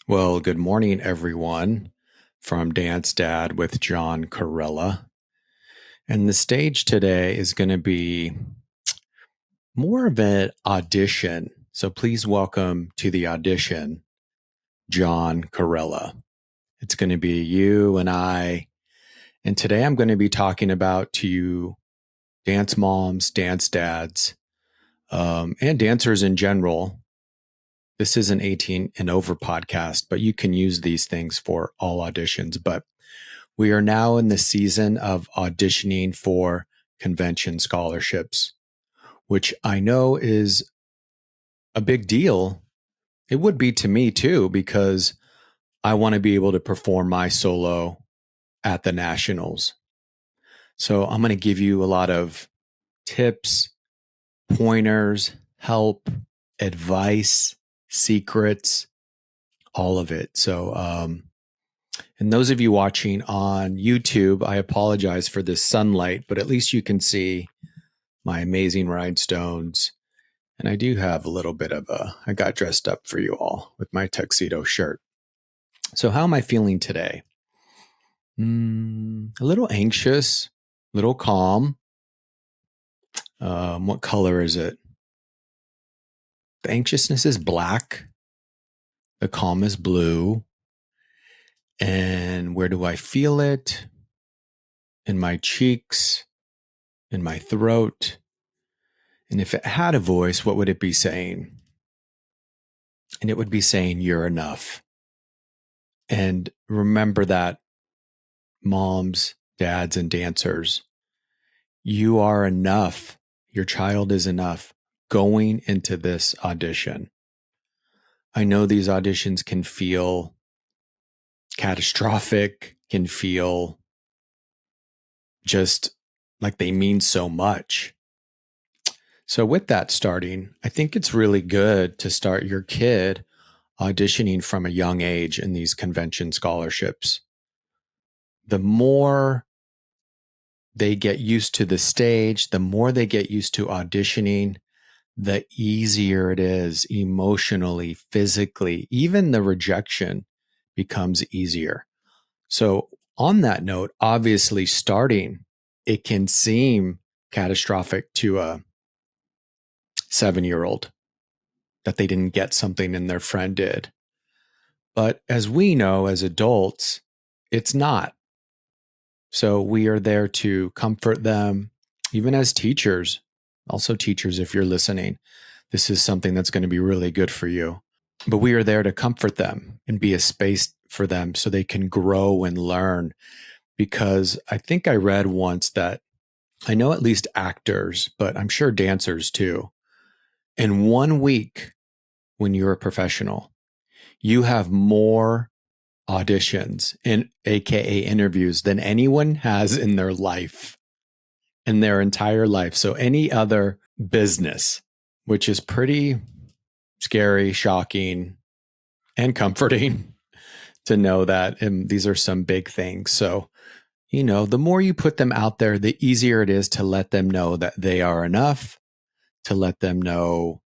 Well, good morning, everyone, from Dance Dad with John Corella. And the stage today is going to be more of an audition. So please welcome to the audition, John Corella. It's going to be you and I. And today I'm going to be talking about to you dance moms, dance dads, and dancers in general. This is an 18 and over podcast, but you can use these things for all auditions. But we are now in the season of auditioning for convention scholarships, which I know is a big deal. It would be to me too, because I want to be able to perform my solo at the nationals. So I'm going to give you a lot of tips, pointers, help, advice, secrets, all of it. So, and those of you watching on YouTube, I apologize for this sunlight, but at least you can see my amazing rhinestones. And I do have a little bit of I got dressed up for you all with my tuxedo shirt. So how am I feeling today? A little anxious, a little calm. What color is it? The anxiousness is black. The calm is blue. And where do I feel it? In my cheeks, in my throat. And if it had a voice, what would it be saying? And it would be saying, "You're enough." And remember that, moms, dads, and dancers, you are enough. Your child is enough going into this audition. I know these auditions can feel catastrophic, can feel just like they mean so much. So with that starting, I think it's really good to start your kid auditioning from a young age in these convention scholarships. The more they get used to the stage, the more they get used to auditioning, the easier it is emotionally, physically, even the rejection becomes easier. So on that note, obviously starting, it can seem catastrophic to a 7-year-old that they didn't get something and their friend did. But as we know, as adults, it's not. So we are there to comfort them, even as teachers, also teachers, if you're listening, this is something that's going to be really good for you. But we are there to comfort them and be a space for them so they can grow and learn. Because I think I read once that I know at least actors, but I'm sure dancers too. In 1 week, when you're a professional, you have more auditions and AKA interviews than anyone has in their life, in their entire life. So any other business, which is pretty scary, shocking, and comforting to know that these are some big things. So, the more you put them out there, the easier it is to let them know that they are enough, to let them know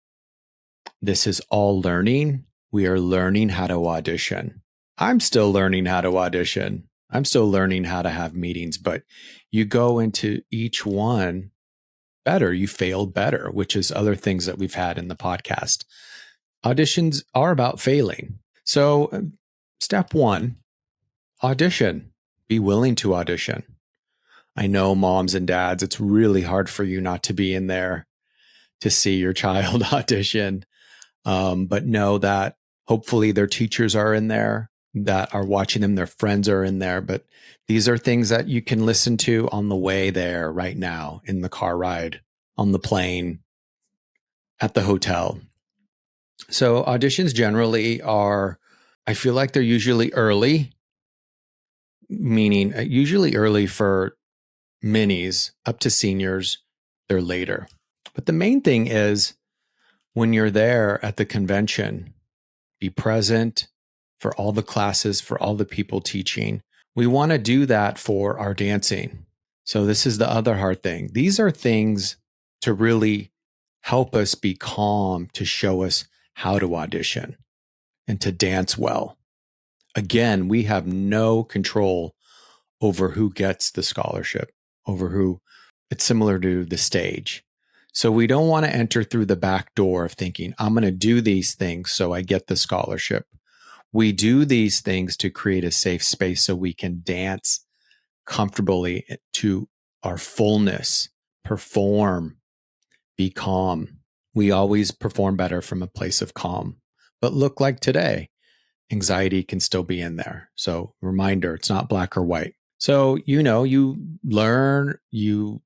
this is all learning. We are learning how to audition. I'm still learning how to audition. I'm still learning how to have meetings, but you go into each one better. You failed better, which is other things that we've had in the podcast. Auditions are about failing. So, step 1, audition. Be willing to audition. I know, moms and dads, it's really hard for you not to be in there to see your child audition. But know that hopefully their teachers are in there, that are watching them, their friends are in there. But these are things that you can listen to on the way there right now, in the car ride, on the plane, at the hotel. So auditions generally are, I feel like they're usually early, meaning usually early for minis up to seniors, they're later. But the main thing is, when you're there at the convention, be present for all the classes, for all the people teaching. We want to do that for our dancing. So this is the other hard thing. These are things to really help us be calm, to show us how to audition and to dance well. Again, we have no control over who gets the scholarship, over who. It's similar to the stage. So we don't want to enter through the back door of thinking, I'm going to do these things so I get the scholarship. We do these things to create a safe space so we can dance comfortably to our fullness, perform, be calm. We always perform better from a place of calm. But look, like today, anxiety can still be in there. So, reminder, it's not black or white. So, you learn, you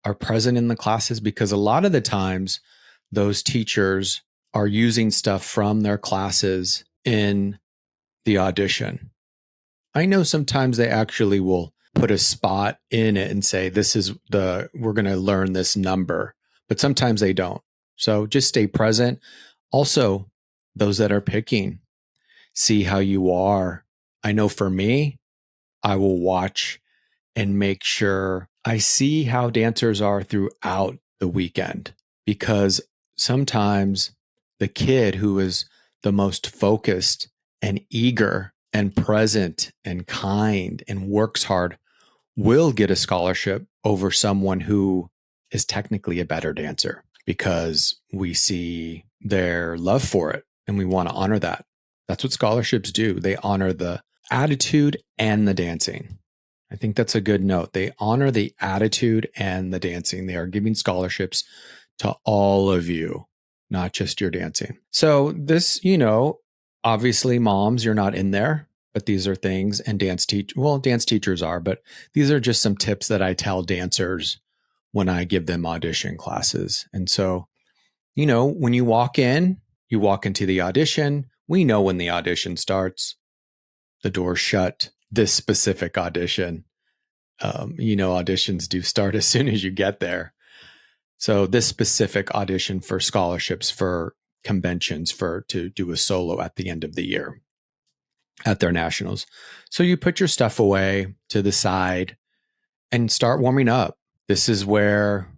are present in the classes, because a lot of the times those teachers are using stuff from their classes in the audition. I know sometimes they actually will put a spot in it and say, we're going to learn this number, but sometimes they don't. So just stay present. Also, those that are picking, see how you are. I know for me, I will watch and make sure I see how dancers are throughout the weekend, because sometimes the kid who is the most focused and eager and present and kind and works hard will get a scholarship over someone who is technically a better dancer, because we see their love for it and we want to honor that. That's what scholarships do. They honor the attitude and the dancing. I think that's a good note. They honor the attitude and the dancing. They are giving scholarships to all of you, not just your dancing. So this, obviously moms, you're not in there, but these are things, and dance teachers are, but these are just some tips that I tell dancers when I give them audition classes. And so, when you walk into the audition, we know when the audition starts, the door's shut. This specific audition, auditions do start as soon as you get there. So this specific audition for scholarships, for conventions, to do a solo at the end of the year at their nationals. So you put your stuff away to the side and start warming up. This is where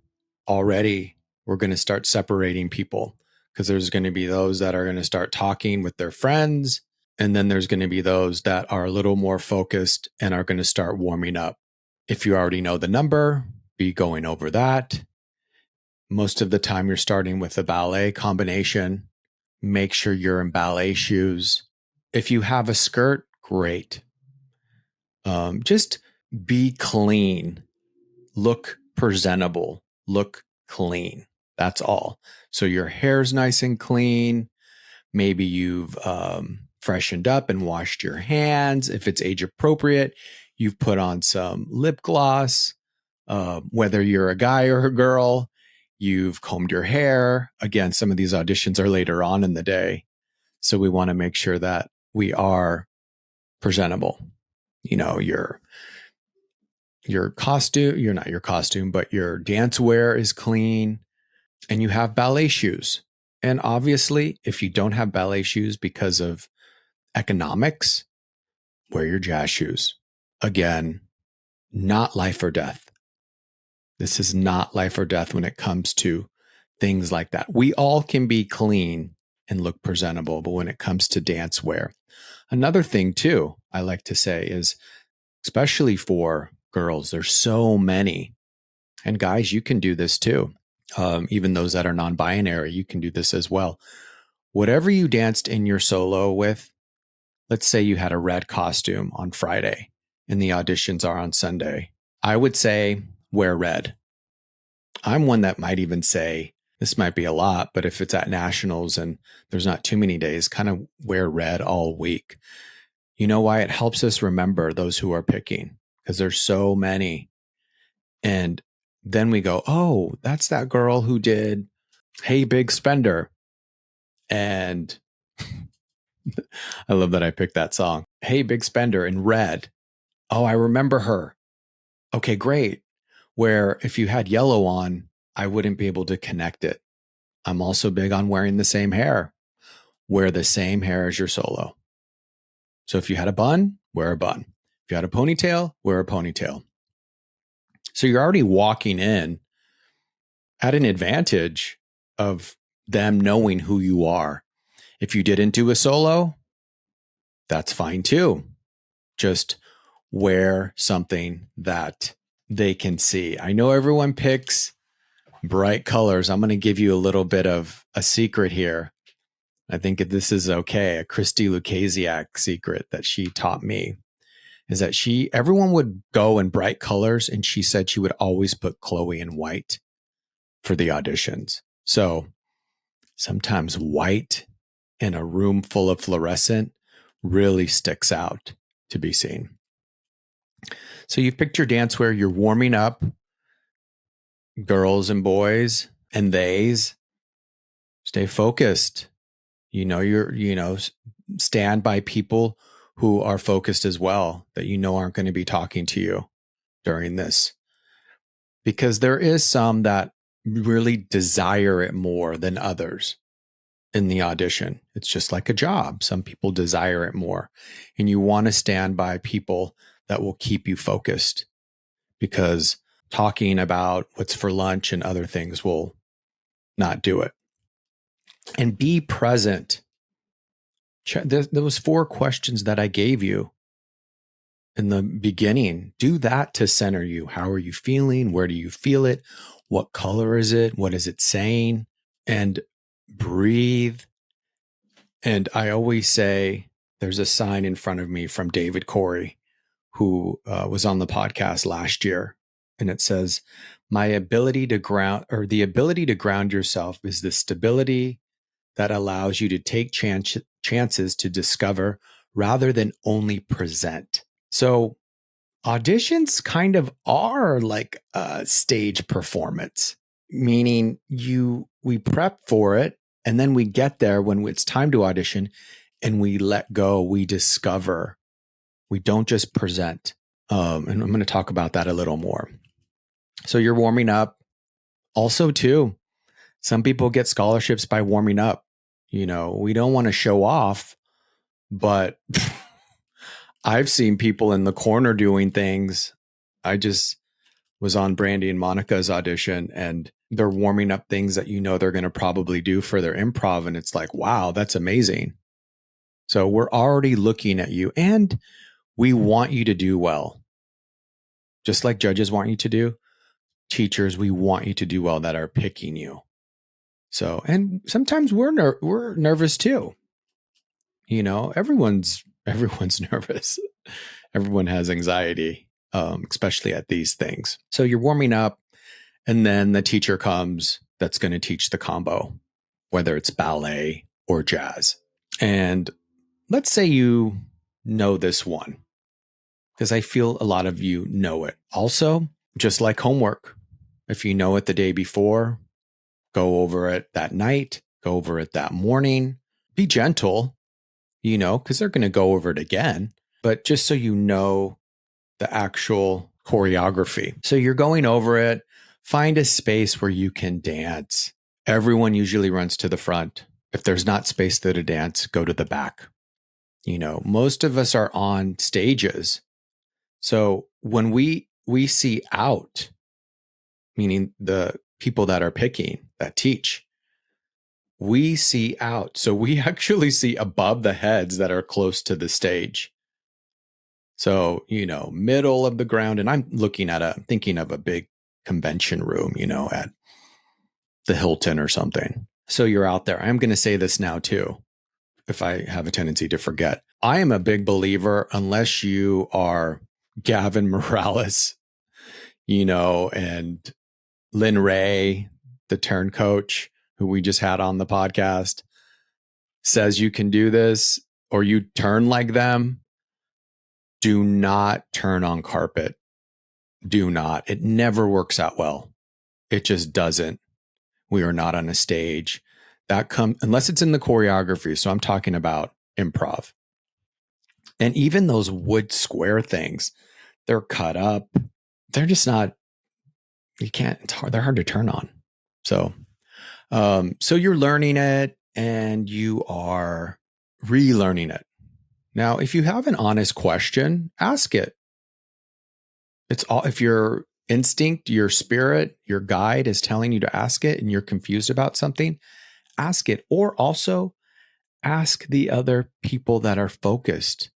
already we're going to start separating people, because there's going to be those that are going to start talking with their friends. And then there's going to be those that are a little more focused and are going to start warming up. If you already know the number, be going over that. Most of the time you're starting with a ballet combination. Make sure you're in ballet shoes. If you have a skirt, great. Just be clean. Look presentable. Look clean. That's all. So your hair's nice and clean. Maybe you've freshened up and washed your hands. If it's age appropriate, you've put on some lip gloss. Whether you're a guy or a girl, you've combed your hair. Again, some of these auditions are later on in the day, so we want to make sure that we are presentable. Your costume, you're not your costume, but your dance wear is clean, and you have ballet shoes. And obviously, if you don't have ballet shoes because of economics, wear your jazz shoes. Again, not life or death. This is not life or death when it comes to things like that. We all can be clean and look presentable, but when it comes to dance wear, another thing too, I like to say is, especially for girls, there's so many, and guys, you can do this too. Even those that are non-binary, you can do this as well. Whatever you danced in your solo with, let's say you had a red costume on Friday and the auditions are on Sunday, I would say wear red. I'm one that might even say, this might be a lot, but if it's at nationals and there's not too many days, kind of wear red all week. You know why? It helps us remember those who are picking, because there's so many. And then we go, oh, that's that girl who did Hey Big Spender. And I love that I picked that song. Hey Big Spender in red. Oh, I remember her. Okay, great. Where if you had yellow on, I wouldn't be able to connect it. I'm also big on wearing the same hair. Wear the same hair as your solo. So if you had a bun, wear a bun. If you had a ponytail, wear a ponytail. So you're already walking in at an advantage of them knowing who you are. If you didn't do a solo, That's fine too. Just wear something that they can see. I know everyone picks bright colors. I'm going to give you a little bit of a secret here. I think this is okay. A Christy Lukasiak secret that she taught me is that everyone would go in bright colors, and she said she would always put Chloe in white for the auditions. So sometimes white in a room full of fluorescent really sticks out to be seen. So you've picked your dance wear, you're warming up, girls and boys and theys. Stay focused. Stand by people who are focused as well, that aren't going to be talking to you during this. Because there is some that really desire it more than others in the audition. It's just like a job. Some people desire it more. And you want to stand by people that will keep you focused, because talking about what's for lunch and other things will not do it. And be present. Those 4 questions that I gave you in the beginning, do that to center you. How are you feeling? Where do you feel it? What color is it? What is it saying? And breathe. And I always say, there's a sign in front of me from David Corey, who was on the podcast last year. And it says, the ability to ground yourself is the stability that allows you to take chances to discover rather than only present. So auditions kind of are like a stage performance, meaning we prep for it, and then we get there when it's time to audition, and we let go, we discover. We don't just present. And I'm going to talk about that a little more. So you're warming up. Also, too, some people get scholarships by warming up. We don't want to show off, but I've seen people in the corner doing things. I just was on Brandy and Monica's audition, and they're warming up things that they're going to probably do for their improv. And it's like, wow, that's amazing. So we're already looking at you, and we want you to do well. Just like judges want you to do, teachers, we want you to do well that are picking you. So, and sometimes we're nervous too. Everyone's nervous. Everyone has anxiety, especially at these things. So you're warming up, and then the teacher comes that's going to teach the combo, whether it's ballet or jazz. And let's say you know this one, because I feel a lot of you know it. Also, just like homework, if you know it the day before, go over it that night, go over it that morning. Be gentle, because they're going to go over it again, but just so you know the actual choreography. So you're going over it, find a space where you can dance. Everyone usually runs to the front. If there's not space there to dance, go to the back. Most of us are on stages. So when we see out, meaning the people that are picking, that teach, we see out. So we actually see above the heads that are close to the stage. So, middle of the ground. And I'm thinking of a big convention room, at the Hilton or something. So you're out there. I'm going to say this now too, if I have a tendency to forget. I am a big believer, unless you are Gavin Morales, and Lynn Ray, the turn coach, who we just had on the podcast, says you can do this, or you turn like them. Do not turn on carpet. Do not. It never works out well. It just doesn't. We are not on a stage. Unless it's in the choreography. So I'm talking about improv. And even those wood square things, they're cut up. They're just not, they're hard to turn on. So you're learning it, and you are relearning it. Now, if you have an honest question, ask it. It's all, if your instinct, your spirit, your guide is telling you to ask it, and you're confused about something, ask it. Or also ask the other people that are focused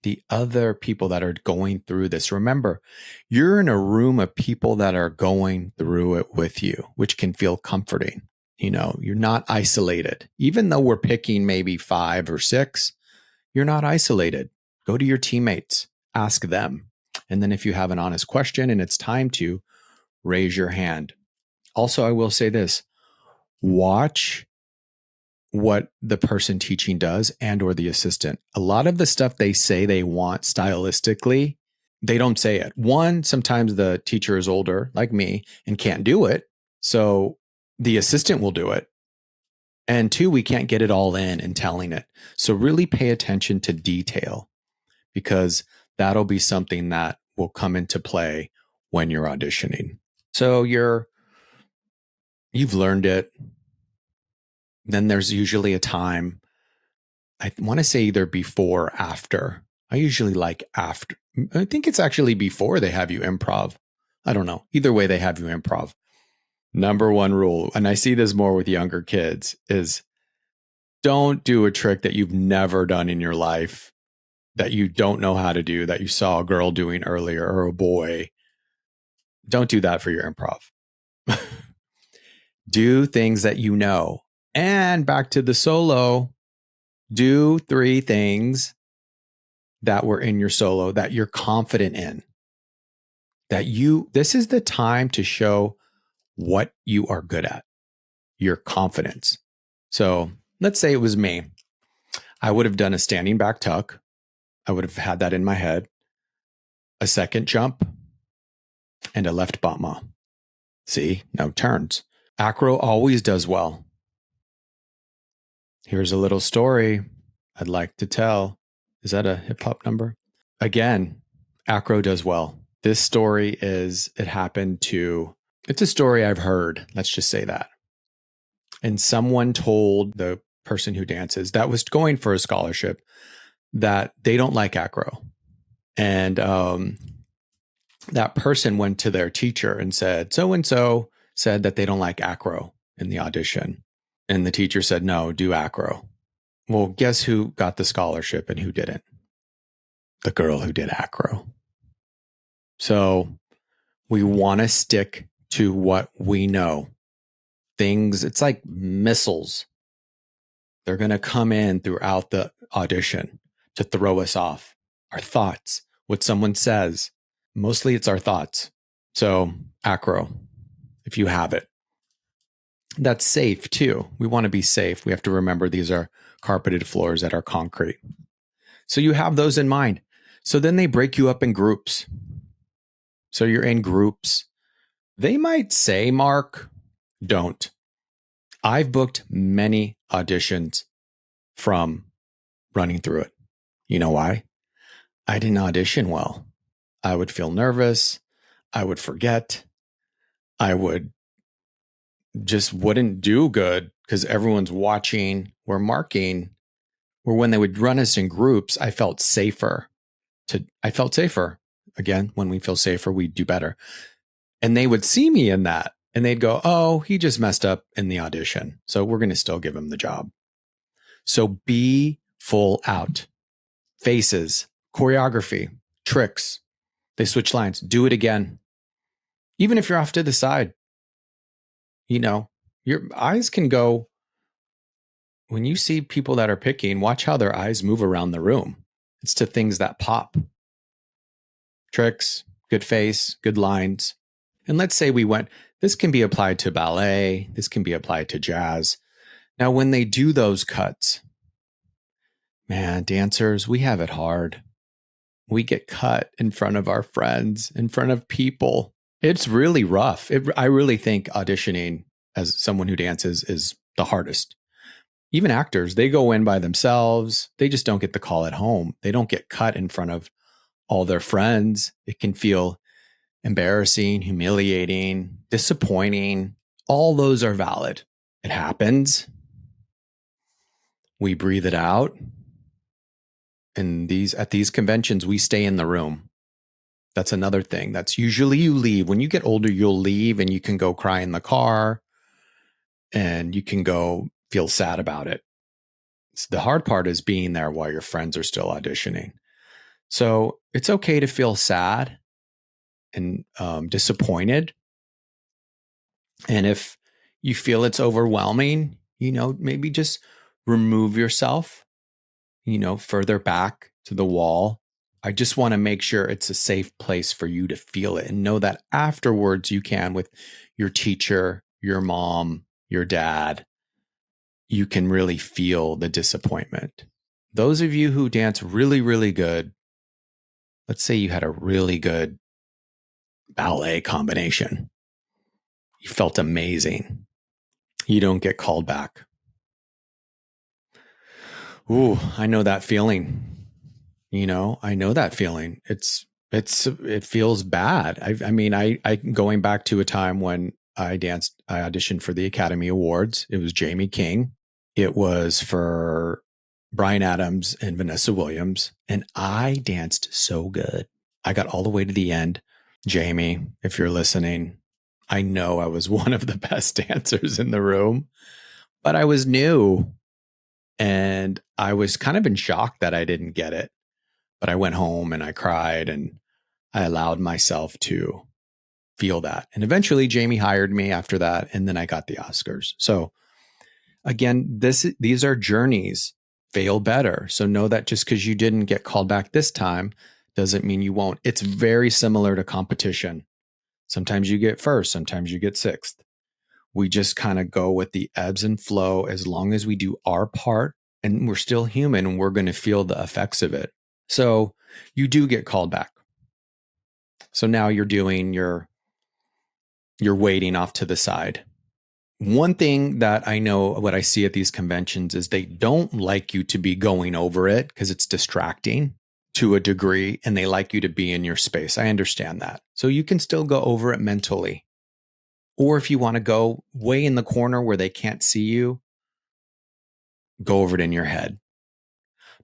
the other people that are going through this. Remember, you're in a room of people that are going through it with you, which can feel comforting. You're not isolated. Even though we're picking maybe 5 or 6, you're not isolated. Go to your teammates, ask them. And then if you have an honest question and it's time to, raise your hand. Also, I will say this, watch what the person teaching does and or the assistant. A lot of the stuff they say they want stylistically, they don't say it. One, sometimes the teacher is older like me and can't do it. So the assistant will do it. And 2, we can't get it all in and telling it. So really pay attention to detail, because that'll be something that will come into play when you're auditioning. So you've learned it. Then there's usually a time, I want to say either before or after. I usually like after. I think it's actually before they have you improv. I don't know. Either way, they have you improv. Number 1 rule, and I see this more with younger kids, is don't do a trick that you've never done in your life, that you don't know how to do, that you saw a girl doing earlier or a boy. Don't do that for your improv. Do things that you know. And back to the solo, do 3 things that were in your solo that you're confident in. This is the time to show what you are good at, your confidence. So let's say it was me. I would have done a standing back tuck. I would have had that in my head, a second jump, and a left bama. See, no turns. Acro always does well. Here's a little story I'd like to tell. Is that a hip hop number? Again, acro does well. This story it's a story I've heard. Let's just say that. And someone told the person who dances that was going for a scholarship that they don't like acro. And that person went to their teacher and said, so-and-so said that they don't like acro in the audition. And the teacher said, no, do acro. Well, guess who got the scholarship and who didn't? The girl who did acro. So we want to stick to what we know. Things, it's like missiles. They're going to come in throughout the audition to throw us off. Our thoughts, what someone says. Mostly it's our thoughts. So acro, if you have it. That's safe too. We want to be safe. We have to remember these are carpeted floors that are concrete. So you have those in mind. So then they break you up in groups. So you're in groups. They might say, Mark, don't. I've booked many auditions from running through it. You know why? I didn't audition well. I would feel nervous. I would forget. I wouldn't do good because everyone's watching. We're marking. Or when they would run us in groups, I felt safer. Again, when we feel safer, we do better. And they would see me in that and they'd go, oh, he just messed up in the audition. So we're going to still give him the job. So be full out. Faces, choreography, tricks. They switch lines. Do it again. Even if you're off to the side, your eyes can go. When you see people that are picking, watch how their eyes move around the room. It's to things that pop. Tricks, good face, good lines. And let's say this can be applied to ballet. This can be applied to jazz. Now, when they do those cuts, man, dancers, we have it hard. We get cut in front of our friends, in front of people. It's really rough. I really think auditioning as someone who dances is the hardest. Even actors, they go in by themselves. They just don't get the call at home. They don't get cut in front of all their friends. It can feel embarrassing, humiliating, disappointing. All those are valid. It happens. We breathe it out. And at these conventions, we stay in the room. That's another thing. That's usually you leave. When you get older, you'll leave and you can go cry in the car and you can go feel sad about it. The hard part is being there while your friends are still auditioning. So it's okay to feel sad and disappointed. And if you feel it's overwhelming, maybe just remove yourself, further back to the wall. I just want to make sure it's a safe place for you to feel it and know that afterwards you can, with your teacher, your mom, your dad, you can really feel the disappointment. Those of you who dance really, really good, let's say you had a really good ballet combination, you felt amazing. You don't get called back. Ooh, I know that feeling. I know that feeling. It feels bad. I going back to a time when I auditioned for the Academy Awards. It was Jamie King. It was for Bryan Adams and Vanessa Williams. And I danced so good. I got all the way to the end. Jamie, if you're listening, I know I was one of the best dancers in the room, but I was new and I was kind of in shock that I didn't get it. But I went home and I cried and I allowed myself to feel that. And eventually Jamie hired me after that. And then I got the Oscars. So again, these are journeys. Fail better. So know that just because you didn't get called back this time doesn't mean you won't. It's very similar to competition. Sometimes you get first, sometimes you get sixth. We just kind of go with the ebbs and flow as long as we do our part, and we're still human and we're going to feel the effects of it. So you do get called back. So now you're waiting off to the side. One thing that I know, what I see at these conventions, is they don't like you to be going over it because it's distracting to a degree, and they like you to be in your space. I understand that. So you can still go over it mentally. Or if you want to go way in the corner where they can't see you, go over it in your head.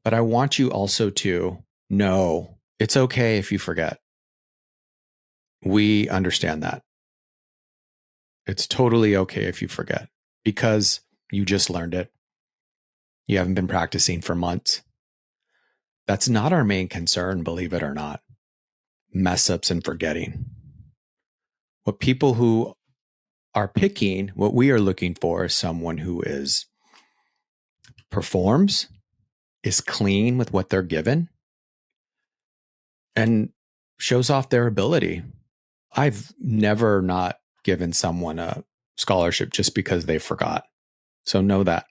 But I want you also to know it's okay if you forget. We understand that. It's totally okay if you forget because you just learned it. You haven't been practicing for months. That's not our main concern, believe it or not. Mess ups and forgetting. What people who are picking, what we are looking for is someone who performs, is clean with what they're given, and shows off their ability. I've never not given someone a scholarship just because they forgot. So know that,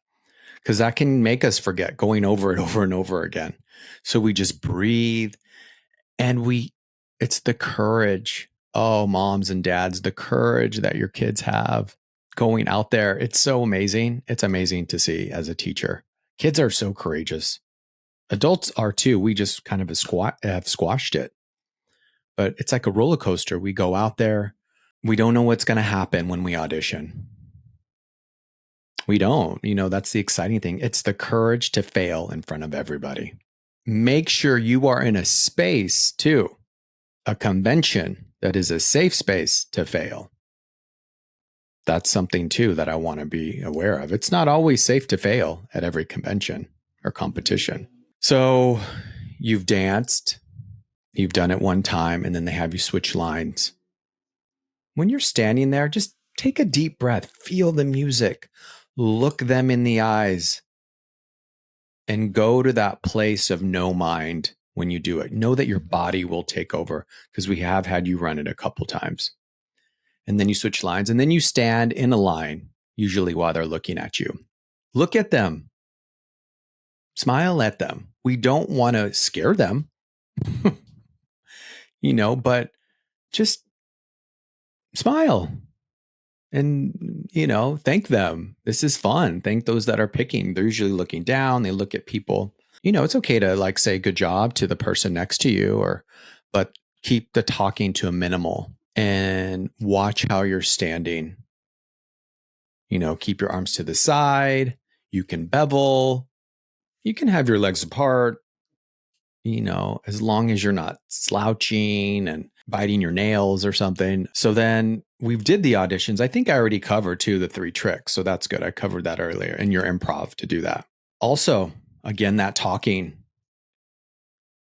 because that can make us forget going over it over and over again. So we just breathe and it's the courage. Oh, moms and dads, the courage that your kids have going out there. It's so amazing. It's amazing to see as a teacher. Kids are so courageous. Adults are too. We just kind of have squashed it. But it's like a roller coaster. We go out there. We don't know what's going to happen when we audition. We don't. That's the exciting thing. It's the courage to fail in front of everybody. Make sure you are in a space too, a convention that is a safe space to fail. That's something too that I want to be aware of. It's not always safe to fail at every convention or competition. So you've danced, you've done it one time, and then they have you switch lines. When you're standing there, just take a deep breath, feel the music, look them in the eyes, and go to that place of no mind when you do it. Know that your body will take over, because we have had you run it a couple times. And then you switch lines, and then you stand in a line, usually while they're looking at you. Look at them. Smile at them. We don't want to scare them, but just smile and, thank them. This is fun. Thank those that are picking. They're usually looking down. They look at people. It's okay to say good job to the person next to you, but keep the talking to a minimal and watch how you're standing. Keep your arms to the side. You can bevel. You can have your legs apart. as long as you're not slouching and biting your nails or something. So then we did the auditions. I think I already covered the 3 tricks. So that's good. I covered that earlier in your improv to do that. Also, again, that talking.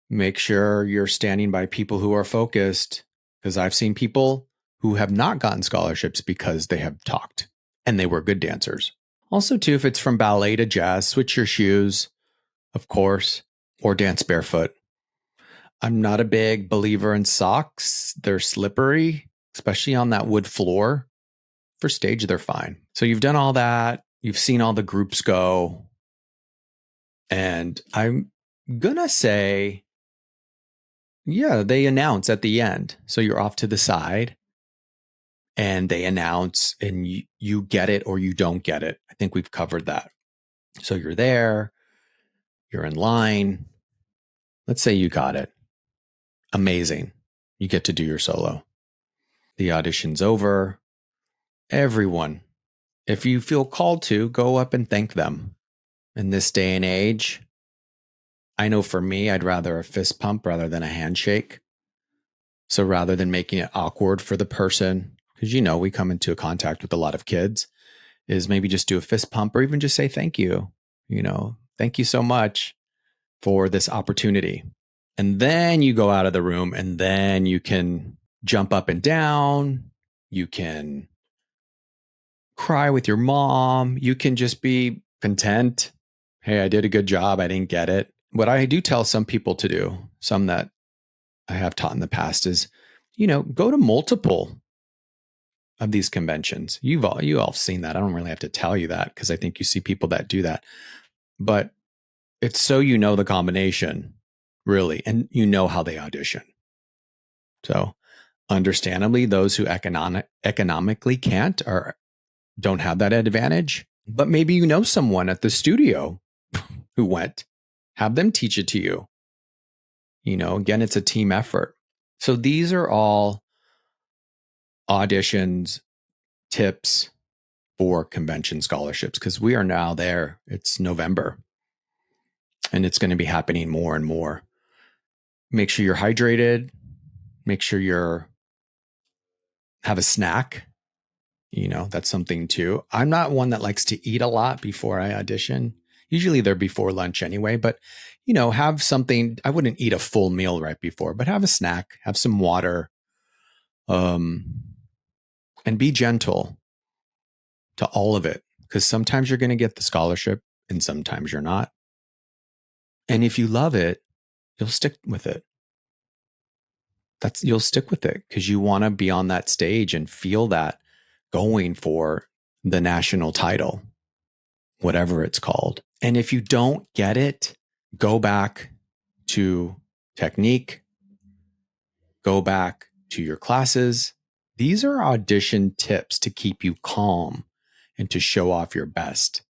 Make sure you're standing by people who are focused, because I've seen people who have not gotten scholarships because they have talked and they were good dancers. Also, too, if it's from ballet to jazz, switch your shoes, of course, or dance barefoot. I'm not a big believer in socks. They're slippery, especially on that wood floor. For stage, they're fine. So you've done all that. You've seen all the groups go. And I'm going to say, yeah, they announce at the end. So you're off to the side and they announce and you get it or you don't get it. I think we've covered that. So you're there, you're in line. Let's say you got it. Amazing. You get to do your solo. The audition's over. Everyone, if you feel called to, go up and thank them. In this day and age, I know for me, I'd rather a fist pump rather than a handshake. So rather than making it awkward for the person, because we come into contact with a lot of kids, is maybe just do a fist pump or even just say thank you. Thank you so much for this opportunity. And then you go out of the room and then you can jump up and down. You can cry with your mom. You can just be content. Hey, I did a good job. I didn't get it. What I do tell some people to do, some that I have taught in the past, is, go to multiple of these conventions. You all seen that. I don't really have to tell you that because I think you see people that do that. But it's so the combination, really, and how they audition. So understandably, those who economically can't or don't have that advantage, but maybe someone at the studio who went, have them teach it to you. Again, it's a team effort. So these are all auditions, tips for convention scholarships, because we are now there. It's November and it's going to be happening more and more. Make sure you're hydrated. Make sure have a snack. That's something too. I'm not one that likes to eat a lot before I audition. Usually they're before lunch anyway, but have something. I wouldn't eat a full meal right before, but have a snack, have some water, and be gentle to all of it, because sometimes you're going to get the scholarship and sometimes you're not. And if you love it, you'll stick with it. You'll stick with it because you want to be on that stage and feel that going for the national title, whatever it's called. And if you don't get it, go back to technique, go back to your classes. These are audition tips to keep you calm and to show off your best.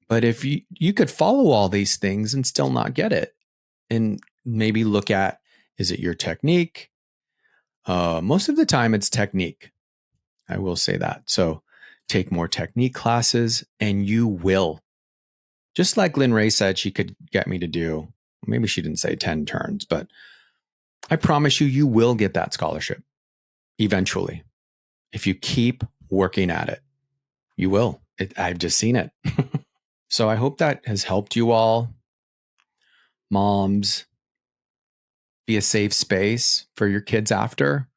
But if you could follow all these things and still not get it, and maybe look at, is it your technique? Most of the time it's technique. I will say that. So take more technique classes and you will. Just like Lynn Ray said she could get me to do, maybe she didn't say 10 turns, but I promise you will get that scholarship eventually. If you keep working at it, you will. I've just seen it. So I hope that has helped you all. Moms, be a safe space for your kids after.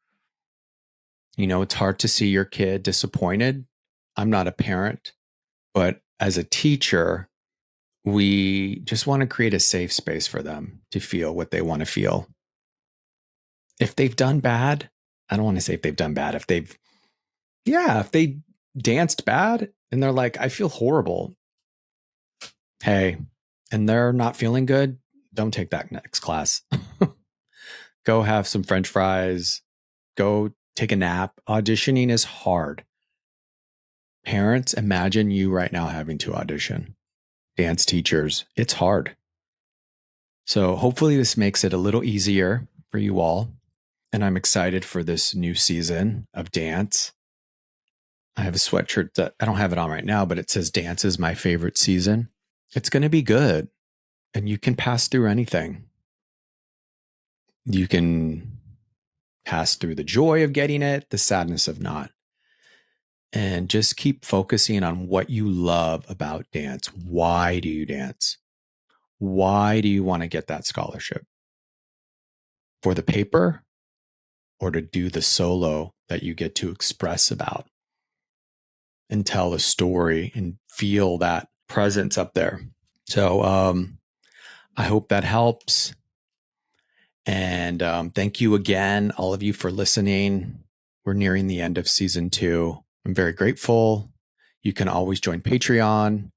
It's hard to see your kid disappointed. I'm not a parent, but as a teacher, we just want to create a safe space for them to feel what they want to feel. If they've done bad, I don't want to say if they've done bad. If they danced bad and they're like, I feel horrible. Hey, and they're not feeling good, don't take that next class. Go have some French fries. Go take a nap. Auditioning is hard. Parents, imagine you right now having to audition. Dance teachers, it's hard. So hopefully this makes it a little easier for you all. And I'm excited for this new season of dance. I have a sweatshirt that I don't have it on right now, but it says dance is my favorite season. It's going to be good. And you can pass through anything. You can pass through the joy of getting it, the sadness of not. And just keep focusing on what you love about dance. Why do you dance? Why do you want to get that scholarship? For the paper or to do the solo that you get to express about and tell a story and feel that presence up there? So I hope that helps. And thank you again, all of you, for listening. We're nearing the end of season 2. I'm very grateful. You can always join Patreon,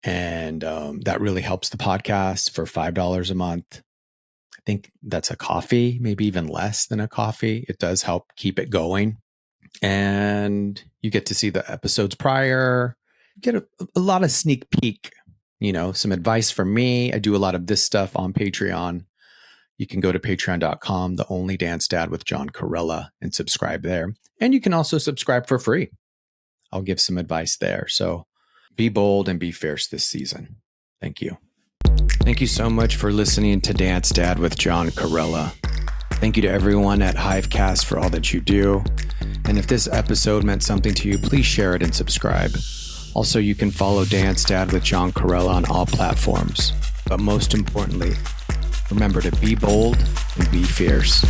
and that really helps the podcast for $5 a month. I think that's a coffee, maybe even less than a coffee. It does help keep it going. And you get to see the episodes prior, get a lot of sneak peek, some advice from me. I do a lot of this stuff on Patreon. You can go to patreon.com, The Only Dance Dad with John Corella, and subscribe there. And you can also subscribe for free. I'll give some advice there. So be bold and be fierce this season. Thank you. Thank you so much for listening to Dance Dad with John Corella. Thank you to everyone at Hivecast for all that you do. And if this episode meant something to you, please share it and subscribe. Also, you can follow Dance Dad with John Corella on all platforms. But most importantly, remember to be bold and be fierce.